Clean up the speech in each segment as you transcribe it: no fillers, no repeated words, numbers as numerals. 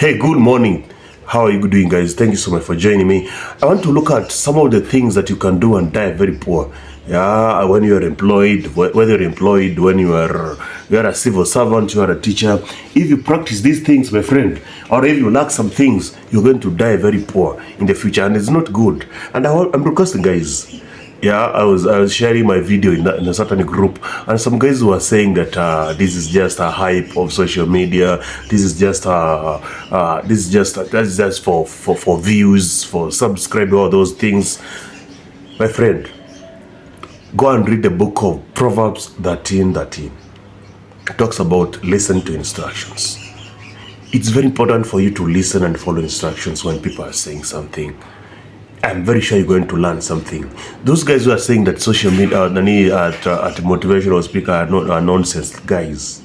Hey, good morning. How are you doing, guys? Thank you so much for joining me. I want to look at some of the things that you can do and die very poor. Yeah, when you are employed, whether you're employed, when you are a civil servant, you are a teacher. If you practice these things, my friend, or if you lack some things, you're going to die very poor in the future, and it's not good. And I'm requesting, guys. Yeah, I was sharing my video in a certain group, and some guys were saying that this is just a hype of social media. This is just that's just for views, for subscribe, all those things. My friend, go and read the book of Proverbs 13:13. It talks about listen to instructions. It's very important for you to listen and follow instructions when people are saying something. I'm very sure you're going to learn something. Those guys who are saying that social media at motivational speaker are nonsense, guys.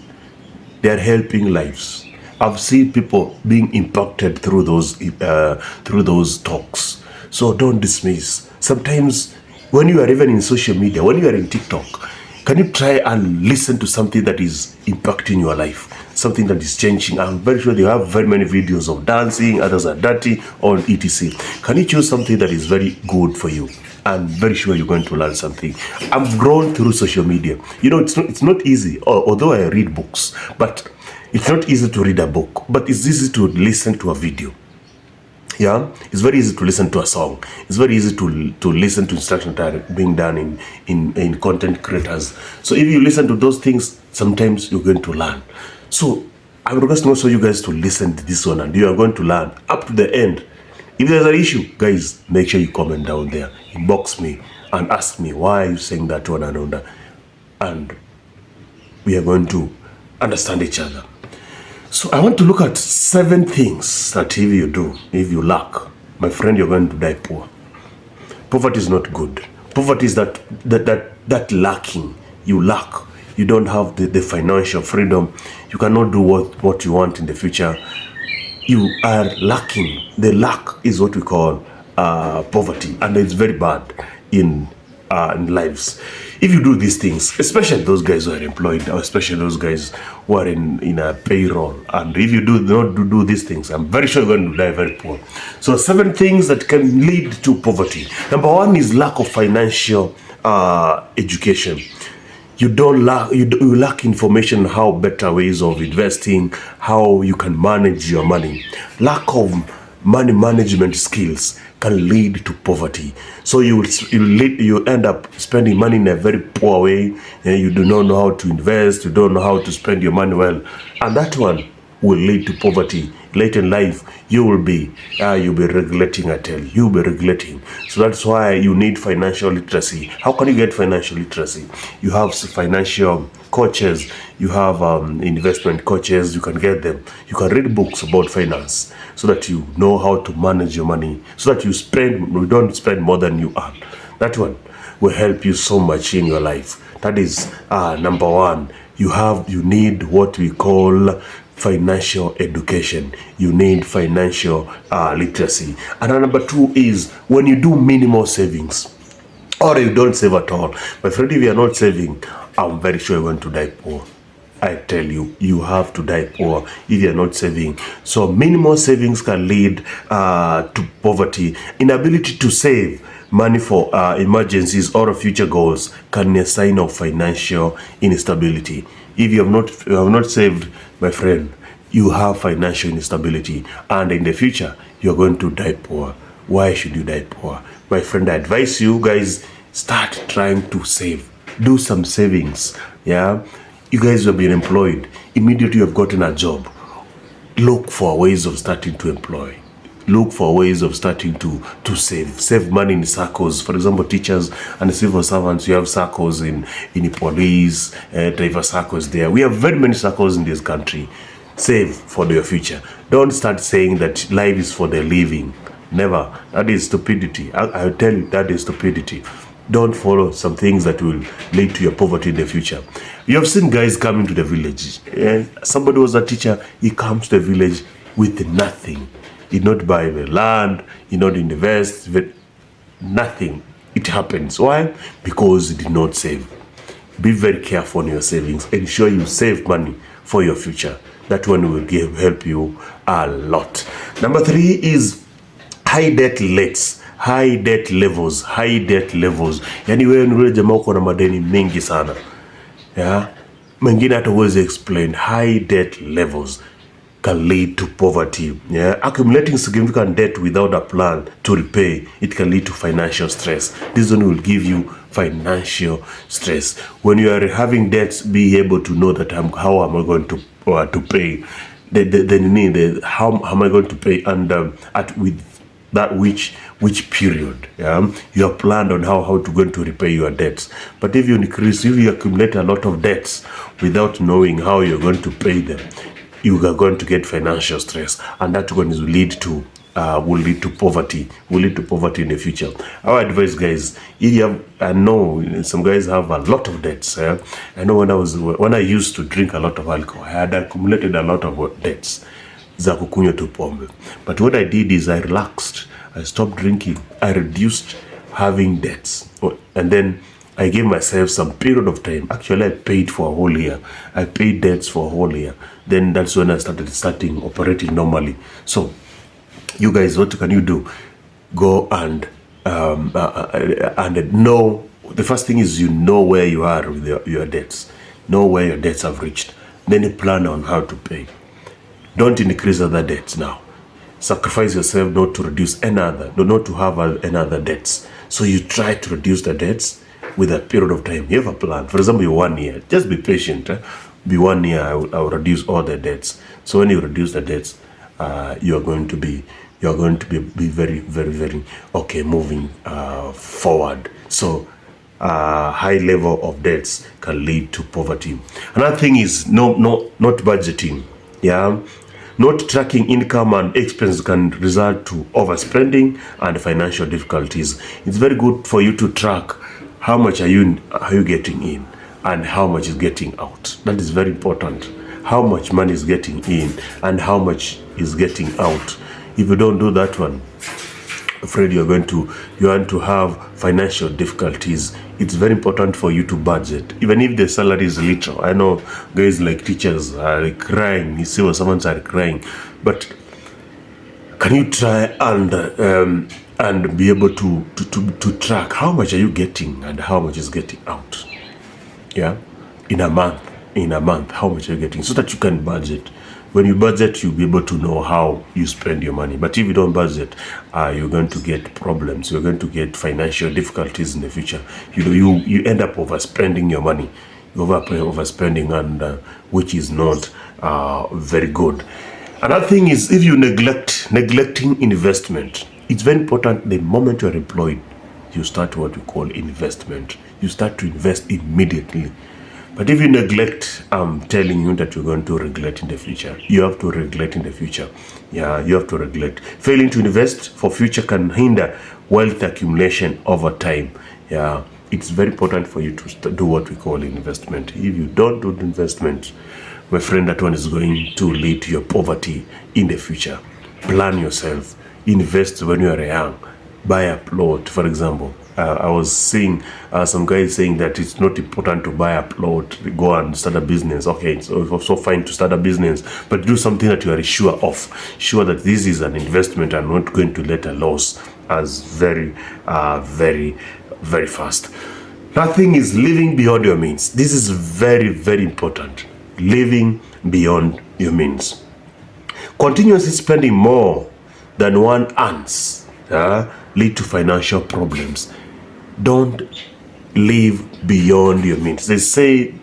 They are helping lives. I've seen people being impacted through those talks. So don't dismiss. Sometimes when you are even in social media, when you are in TikTok, can you try and listen to something that is impacting your life? Something that is changing. I'm very sure they have very many videos of dancing, others are dirty, or etc. Can you choose something that is very good for you? I'm very sure you're going to learn something. I've grown through social media. You know, it's not easy, although I read books, but it's not easy to read a book, but it's easy to listen to a video. Yeah, it's very easy to listen to a song. It's very easy to listen to instructions that are being done in content creators. So if you listen to those things, sometimes you're going to learn. So I'm requesting also you guys to listen to this one, and you are going to learn up to the end. If there's an issue, guys, make sure you comment down there, inbox me and ask me why are you saying that one and another, and we are going to understand each other. So I want to look at 7 things that if you lack, my friend, you're going to die poor. Poverty is not good. Poverty is that lacking. You lack. You don't have the financial freedom. You cannot do what you want in the future. You are lacking. The lack is what we call poverty, and it's very bad in lives. If you do these things, especially those guys who are employed, or especially those guys who are in a payroll, and if you do not do these things, I'm very sure you're going to die very poor. So 7 things that can lead to poverty. Number 1 is lack of financial education. You lack information on how better ways of investing, how you can manage your money. Lack of money management skills can lead to poverty. So you end up spending money in a very poor way, and you do not know how to invest, you don't know how to spend your money well, and that one will lead to poverty. Later in life, you'll be regulating, I tell you. You'll be regulating. So that's why you need financial literacy. How can you get financial literacy? You have financial coaches, you have investment coaches, you can get them. You can read books about finance so that you know how to manage your money, so that you don't spend more than you earn. That one will help you so much in your life. That is number 1. You need what we call financial education. You need financial literacy. And number 2 is when you do minimal savings, or you don't save at all. My friend, if you are not saving, I'm very sure you're going to die poor. I tell you, you have to die poor if you're not saving. So minimal savings can lead to poverty. Inability to save money for emergencies or future goals can be a sign of financial instability. If you have not saved, my friend, you have financial instability, and in the future you're going to die poor. Why should you die poor? My friend, I advise you guys, start trying to save. Do some savings. Yeah, you guys have been employed. Immediately you've gotten a job, look for ways of starting to employ. Look for ways of starting to save money in circles. For example, teachers and civil servants, you have circles in the police, driver circles there. We have very many circles in this country. Save for your future. Don't start saying that life is for the living. Never. That is stupidity. I'll tell you, that is stupidity. Don't follow some things that will lead to your poverty in the future. You have seen guys coming to the village. Somebody was a teacher. He comes to the village with nothing. He did not buy the land. He did not invest. Nothing. It happens. Why? Because he did not save. Be very careful on your savings. Ensure you save money for your future. That one will help you a lot. Number 3 is high debt rates, high debt levels, high debt levels. Yani wewe ni ule jamaa uko na madeni mengi sana, yeah, mengine hata huwezi explain. High debt levels can lead to poverty. Yeah, accumulating significant debt without a plan to repay, it can lead to financial stress. This one will give you financial stress. When you are having debts, be able to know that how am I going to pay? How am I going to pay, and at with that which period, yeah, you have planned on how to going to repay your debts. But if you accumulate a lot of debts without knowing how you're going to pay them, you are going to get financial stress, and that one will lead to poverty. Will lead to poverty in the future. Our advice, guys, if you have, I know some guys have a lot of debts. I know when I used to drink a lot of alcohol, I had accumulated a lot of debts za kukunywa tu pombe. But what I did is I relaxed. I stopped drinking. I reduced having debts, and then I gave myself some period of time. Actually, I paid for a whole year. I paid debts for a whole year. Then that's when I started operating normally. So, you guys, what can you do? Go and know. The first thing is you know where you are with your debts. Know where your debts have reached. Then you plan on how to pay. Don't increase other debts now. Sacrifice yourself not to reduce not to have any other debts. So you try to reduce the debts with a period of time. You have a plan. For example, 1 year. Just be patient. Be 1 year, I will reduce all the debts. So when you reduce the debts, you are going to be very, very, very okay moving forward. So high level of debts can lead to poverty. Another thing is not budgeting. Yeah. Not tracking income and expense can result to overspending and financial difficulties. It's very good for you to track how much are you getting in and how much is getting out. That is very important. How much money is getting in and how much is getting out. If you don't do that one, afraid you want to have financial difficulties. It's very important for you to budget, even if the salary is little. I know guys like teachers are crying. You see when someone's are crying, but can you try and be able to track how much are you getting and how much is getting out? Yeah, in a month, how much are you getting, so that you can budget. When you budget, you'll be able to know how you spend your money. But if you don't budget, you're going to get problems. You're going to get financial difficulties in the future. You end up overspending your money. You overspending, and which is not very good. Another thing is, if you neglecting investment, it's very important. The moment you are employed, you start what we call investment. You start to invest immediately. But if you neglect, I'm telling you that you're going to regret in the future. You have to regret in the future. Yeah, you have to regret. Failing to invest for future can hinder wealth accumulation over time. Yeah, it's very important for you to do what we call investment. If you don't do the investment, my friend, that one is going to lead to your poverty in the future. Plan yourself. Invest when you are young. Buy a plot, for example. I was seeing some guys saying that it's not important to buy a plot, go and start a business. Okay, it's also fine to start a business, but do something that you are sure of. Sure that this is an investment and not going to let a loss as very, very, very fast. Nothing is living beyond your means. This is very, very important. Living beyond your means. Continuously spending more than one earns lead to financial problems. Don't live beyond your means. They say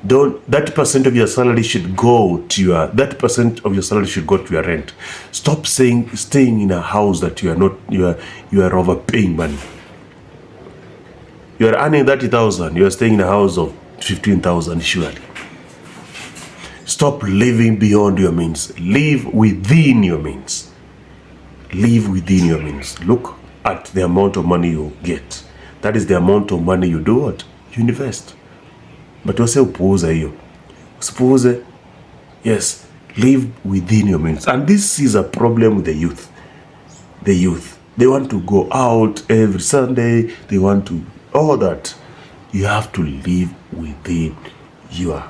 that percent of your salary should go to your rent. Stop staying in a house that you are overpaying money. You are earning 30,000, you are staying in a house of 15,000 surely. Stop living beyond your means. Live within your means. Live within your means. Look at the amount of money you get. That is the amount of money you do what? You invest. But you say upuuze hiyo. Usipuuze. Yes, live within your means. And this is a problem with the youth. The youth, they want to go out every Sunday. They want to all that. You have to live within your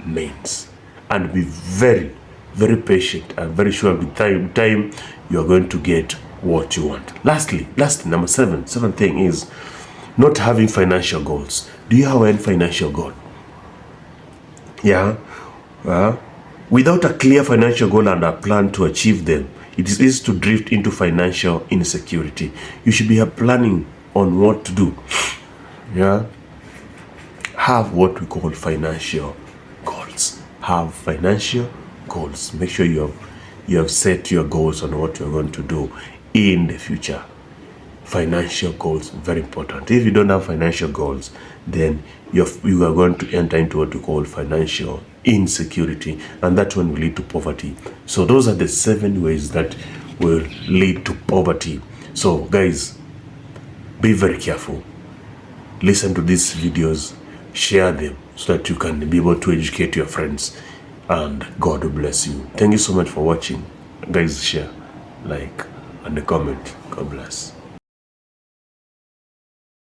means and be very, very patient, and very sure with time you are going to get what you want. Lastly, number seventh thing is not having financial goals. Do you have any financial goal? Yeah. Without a clear financial goal and a plan to achieve them, it is easy to drift into financial insecurity. You should be planning on what to do. Yeah. Have what we call financial goals. Have financial goals. Make sure you have set your goals on what you're going to do in the future. Financial goals, very important. If you don't have financial goals, then you are going to enter into what we call financial insecurity, and that one will lead to poverty. So those are the 7 ways that will lead to poverty. So guys, be very careful. Listen to these videos, share them so that you can be able to educate your friends, and God will bless you. Thank you so much for watching. Guys, share, like, and comment. God bless.